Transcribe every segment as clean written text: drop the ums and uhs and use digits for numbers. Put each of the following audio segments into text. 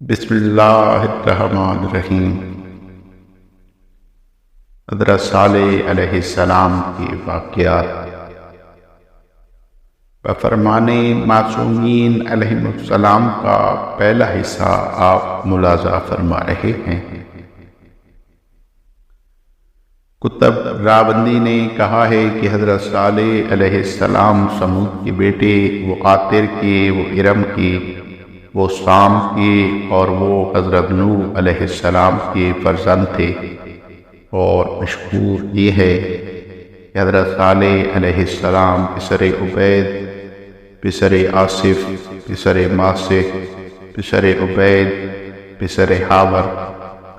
بسم اللہ الرحمن الرحیم۔ حضرت صالح علیہ السلام کے واقعات بفرمان معصومین علیہم السلام کا پہلا حصہ آپ ملاحظہ فرما رہے ہیں۔ کتب راوندی نے کہا ہے کہ حضرت صالح علیہ السلام سمود کے بیٹے، وہ قاطر کے، وہ ارم کے، وہ سام کے اور وہ حضرت نوح علیہ السلام کے فرزند تھے۔ اور مشہور یہ ہے کہ حضرت صالح علیہ السلام پسر عبید، پسر آصف، پسر ماسح، پسر عبید، پسر حاور،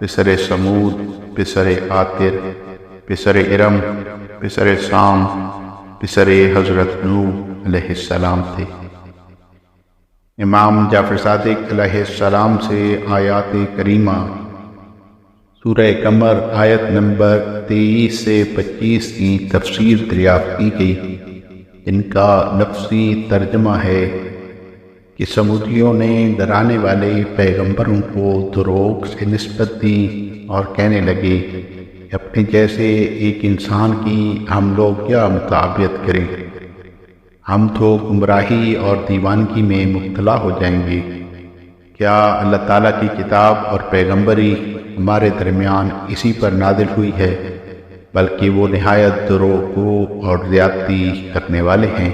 پسر سمود، پسر عاطر، پسر ارم، پسر سام، پسر حضرت نوح علیہ السلام تھے۔ امام جعفر صادق علیہ السلام سے آیات کریمہ سورہ قمر آیت نمبر 23 سے 25 کی تفسیر دریافت کی گئی، ان کا لفظی ترجمہ ہے کہ سمودیوں نے ڈرانے والے پیغمبروں کو دروغ سے نسبت دی اور کہنے لگے کہ اپنے جیسے ایک انسان کی ہم لوگ کیا مطابقت کریں، ہم تو گمراہی اور دیوانگی میں مبتلا ہو جائیں گے۔ کیا اللہ تعالیٰ کی کتاب اور پیغمبری ہمارے درمیان اسی پر نازل ہوئی ہے؟ بلکہ وہ نہایت دروغگو اور زیادتی کرنے والے ہیں۔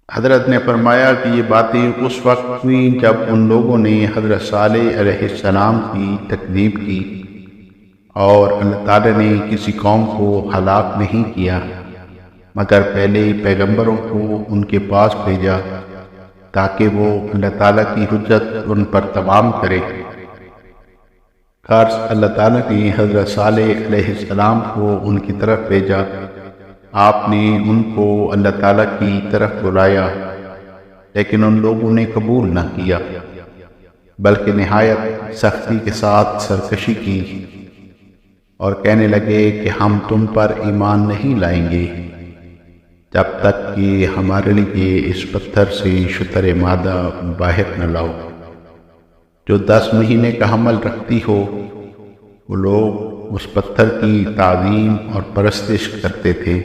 حضرت نے فرمایا کہ یہ باتیں اس وقت ہوئیں جب ان لوگوں نے حضرت صالح علیہ السلام کی تکذیب کی، اور اللہ تعالیٰ نے کسی قوم کو ہلاک نہیں کیا مگر پہلے پیغمبروں کو ان کے پاس بھیجا تاکہ وہ اللہ تعالیٰ کی حجت ان پر تمام کرے۔ غرض اللہ تعالیٰ نے حضرت صالح علیہ السلام کو ان کی طرف بھیجا، آپ نے ان کو اللہ تعالیٰ کی طرف بلایا، لیکن ان لوگوں نے قبول نہ کیا بلکہ نہایت سختی کے ساتھ سرکشی کی اور کہنے لگے کہ ہم تم پر ایمان نہیں لائیں گے جب تک کہ ہمارے لیے اس پتھر سے شتر مادہ باہر نہ لاؤ جو 10 مہینے کا حمل رکھتی ہو۔ وہ لوگ اس پتھر کی تعظیم اور پرستش کرتے تھے،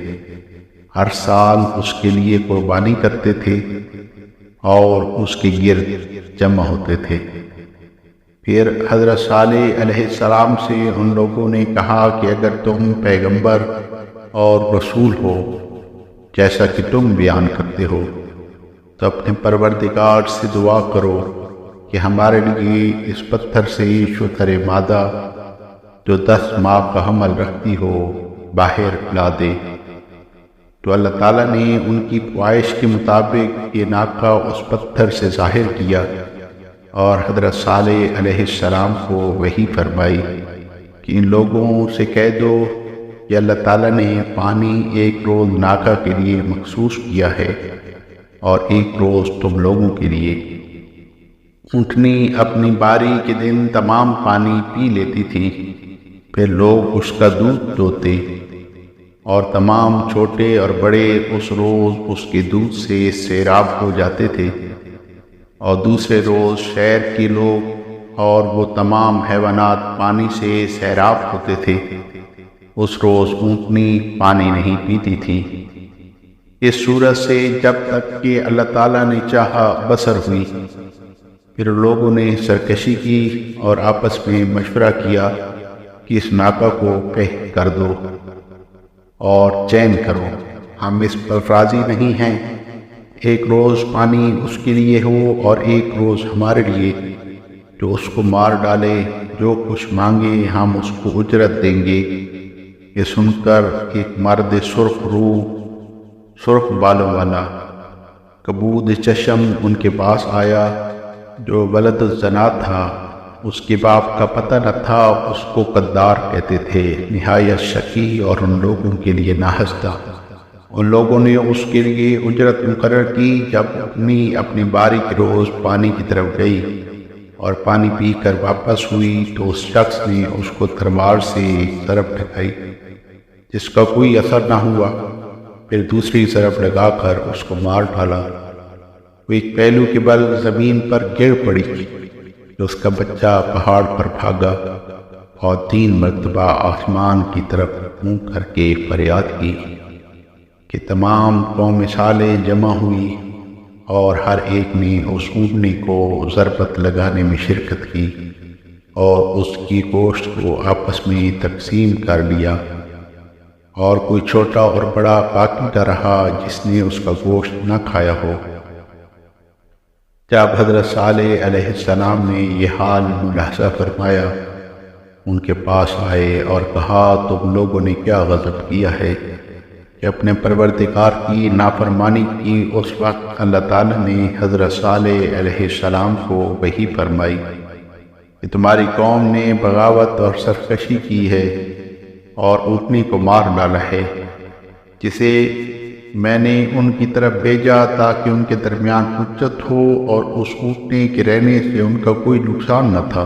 ہر سال اس کے لیے قربانی کرتے تھے اور اس کے گرد جمع ہوتے تھے۔ پھر حضرت صالح علیہ السلام سے ان لوگوں نے کہا کہ اگر تم پیغمبر اور رسول ہو جیسا کہ تم بیان کرتے ہو تو اپنے پروردگار سے دعا کرو کہ ہمارے لیے اس پتھر سے شتر مادہ جو 10 ماہ کا حمل رکھتی ہو باہر لا دے۔ تو اللہ تعالیٰ نے ان کی خواہش کے مطابق یہ ناکہ اس پتھر سے ظاہر کیا اور حضرت صالح علیہ السلام کو وحی فرمائی کہ ان لوگوں سے کہہ دو کہ اللہ تعالیٰ نے پانی ایک روز ناکہ کے لیے مخصوص کیا ہے اور ایک روز تم لوگوں کے لیے۔ اونٹنی اپنی باری کے دن تمام پانی پی لیتی تھی، پھر لوگ اس کا دودھ دوتے اور تمام چھوٹے اور بڑے اس روز اس کے دودھ سے سیراب ہو جاتے تھے، اور دوسرے روز شہر کے لوگ اور وہ تمام حیوانات پانی سے سیراب ہوتے تھے۔ اس روز اونٹنی پانی نہیں پیتی تھی۔ اس صورت سے جب تک کہ اللہ تعالیٰ نے چاہا بسر ہوئی۔ پھر لوگوں نے سرکشی کی اور آپس میں مشورہ کیا کہ اس ناکہ کو قح کر دو اور چین کرو، ہم اس پر راضی نہیں ہیں، ایک روز پانی اس کے لیے ہو اور ایک روز ہمارے لیے، جو اس کو مار ڈالے جو کچھ مانگے ہم اس کو اجرت دیں گے۔ یہ سن کر ایک مرد سرخ روح، سرخ بالوں والا، کبود چشم ان کے پاس آیا جو ولد الزنا تھا، اس کے باپ کا پتہ نہ تھا، اس کو قدار کہتے تھے، نہایت شقی اور ان لوگوں کے لیے ناہستہ۔ ان لوگوں نے اس کے لیے اجرت مقرر کی۔ جب اپنی باری کے روز پانی کی طرف گئی اور پانی پی کر واپس ہوئی تو اس شخص نے اس کو تلوار سے ایک ضرب لگائی جس کا کوئی اثر نہ ہوا، پھر دوسری ضرب لگا کر اس کو مار ڈالا۔ وہ ایک پہلو کے بل زمین پر گر پڑی کہ اس کا بچہ پہاڑ پر بھاگا اور 3 مرتبہ آسمان کی طرف منہ کر کے فریاد کی کہ تمام قوم صالح جمع ہوئی اور ہر ایک نے اس اونٹنی کو ضربت لگانے میں شرکت کی اور اس کی گوشت کو آپس میں تقسیم کر لیا، اور کوئی چھوٹا اور بڑا باقی نہ رہا جس نے اس کا گوشت نہ کھایا ہو۔ جب حضرت صالح علیہ السلام نے یہ حال ملاحظہ فرمایا، ان کے پاس آئے اور کہا تم لوگوں نے کیا غضب کیا ہے کہ اپنے پروردگار کی نافرمانی کی۔ اس وقت اللہ تعالیٰ نے حضرت صالح علیہ السلام کو وحی فرمائی کہ تمہاری قوم نے بغاوت اور سرکشی کی ہے اور اونٹنی کو مار ڈالا ہے، جسے میں نے ان کی طرف بھیجا تاکہ ان کے درمیان حجت ہو، اور اس اونٹنی کے رہنے سے ان کا کوئی نقصان نہ تھا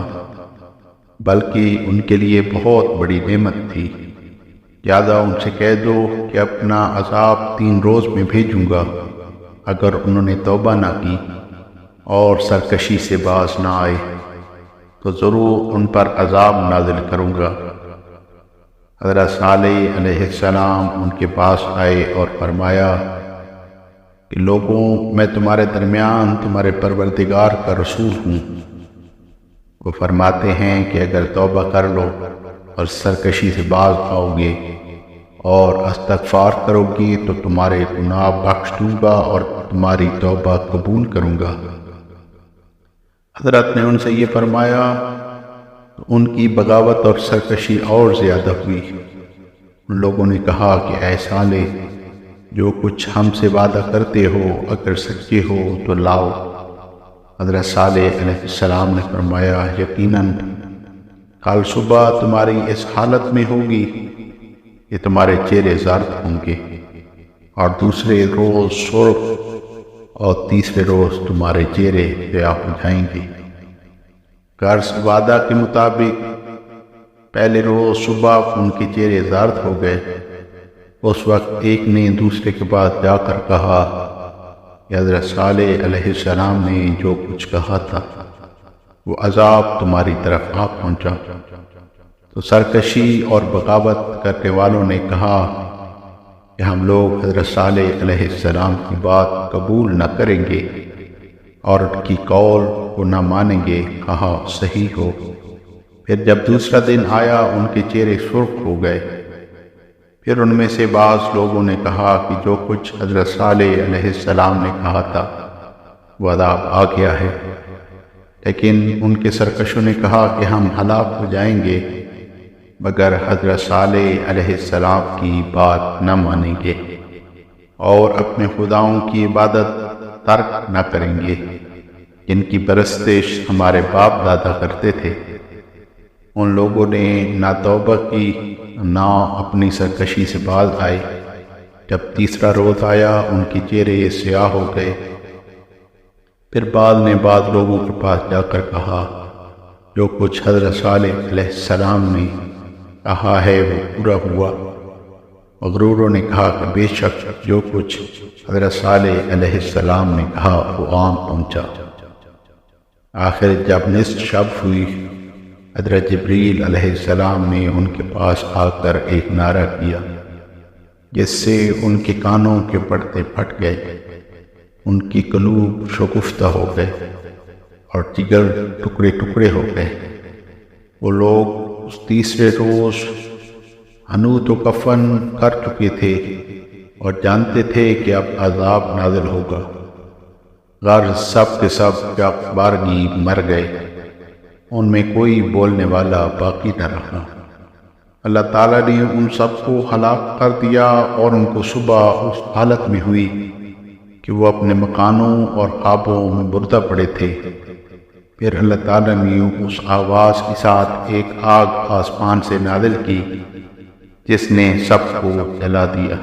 بلکہ ان کے لیے بہت بڑی نعمت تھی۔ لہذا ان سے کہہ دو کہ اپنا عذاب 3 روز میں بھیجوں گا، اگر انہوں نے توبہ نہ کی اور سرکشی سے باز نہ آئے تو ضرور ان پر عذاب نازل کروں گا۔ حضرت صالح علیہ السلام ان کے پاس آئے اور فرمایا کہ لوگوں، میں تمہارے درمیان تمہارے پروردگار کا رسول ہوں۔ وہ فرماتے ہیں کہ اگر توبہ کر لو اور سرکشی سے باز آؤ گے اور استغفار کرو گے تو تمہارے گناہ بخش دوں گا اور تمہاری توبہ قبول کروں گا۔ حضرت نے ان سے یہ فرمایا تو ان کی بغاوت اور سرکشی اور زیادہ ہوئی۔ ان لوگوں نے کہا کہ اے صالح، جو کچھ ہم سے وعدہ کرتے ہو اگر سچے ہو تو لاؤ۔ حضرت صالح علیہ السلام نے فرمایا یقیناً کل صبح تمہاری اس حالت میں ہوگی کہ تمہارے چہرے زرد ہوں گے، اور دوسرے روز سرخ، اور تیسرے روز تمہارے چہرے سیاہ ہو جائیں گے۔ غرض وعدہ کے مطابق پہلے روز صبح ان کے چہرے زرد ہو گئے۔ اس وقت ایک نے دوسرے کے پاس جا کر کہا کہ حضرت صالح علیہ السلام نے جو کچھ کہا تھا وہ عذاب تمہاری طرف آ پہنچا۔ تو سرکشی اور بغاوت کرنے والوں نے کہا کہ ہم لوگ حضرت صالح علیہ السلام کی بات قبول نہ کریں گے اور ان کی قول کو نہ مانیں گے، کہا صحیح ہو۔ پھر جب دوسرا دن آیا ان کے چہرے سرخ ہو گئے۔ پھر ان میں سے بعض لوگوں نے کہا کہ جو کچھ حضرت صالح علیہ السلام نے کہا تھا وہ عذاب آ گیا ہے، لیکن ان کے سرکشوں نے کہا کہ ہم ہلاک ہو جائیں گے مگر حضرت صالح علیہ السلام کی بات نہ مانیں گے اور اپنے خداؤں کی عبادت ترک نہ کریں گے جن کی پرستش ہمارے باپ دادا کرتے تھے۔ ان لوگوں نے نہ توبہ کی نہ اپنی سرکشی سے باز آئے۔ جب تیسرا روز آیا ان کے چہرے سیاہ ہو گئے۔ پھر بعض نے بعض لوگوں کے پاس جا کر کہا جو کچھ حضرت صالح علیہ السلام نے کہا ہے وہ پورا ہوا۔ مغروروں نے کہا کہ بے شک جو کچھ حضرت صالح علیہ السلام نے کہا وہ عام پہنچا۔ آخر جب نصف شب ہوئی، حضرت جبریل علیہ السلام نے ان کے پاس آ کر ایک نعرہ کیا جس سے ان کے کانوں کے پردے پھٹ گئے، ان کی قلوب شگفتہ ہو گئے اور جگر ٹکڑے ٹکڑے ہو گئے۔ وہ لوگ اس تیسرے روز حنوط و کفن کر چکے تھے اور جانتے تھے کہ اب عذاب نازل ہوگا۔ غرض سب کے سب جب بارگی مر گئے، ان میں کوئی بولنے والا باقی نہ رہا۔ اللہ تعالیٰ نے ان سب کو ہلاک کر دیا اور ان کو صبح اس حالت میں ہوئی کہ وہ اپنے مکانوں اور خوابوں میں مردہ پڑے تھے۔ پھر اللہ تعالیٰ نے اس آواز کے ساتھ ایک آگ آسمان سے نازل کی جس نے سب کو جلا دیا۔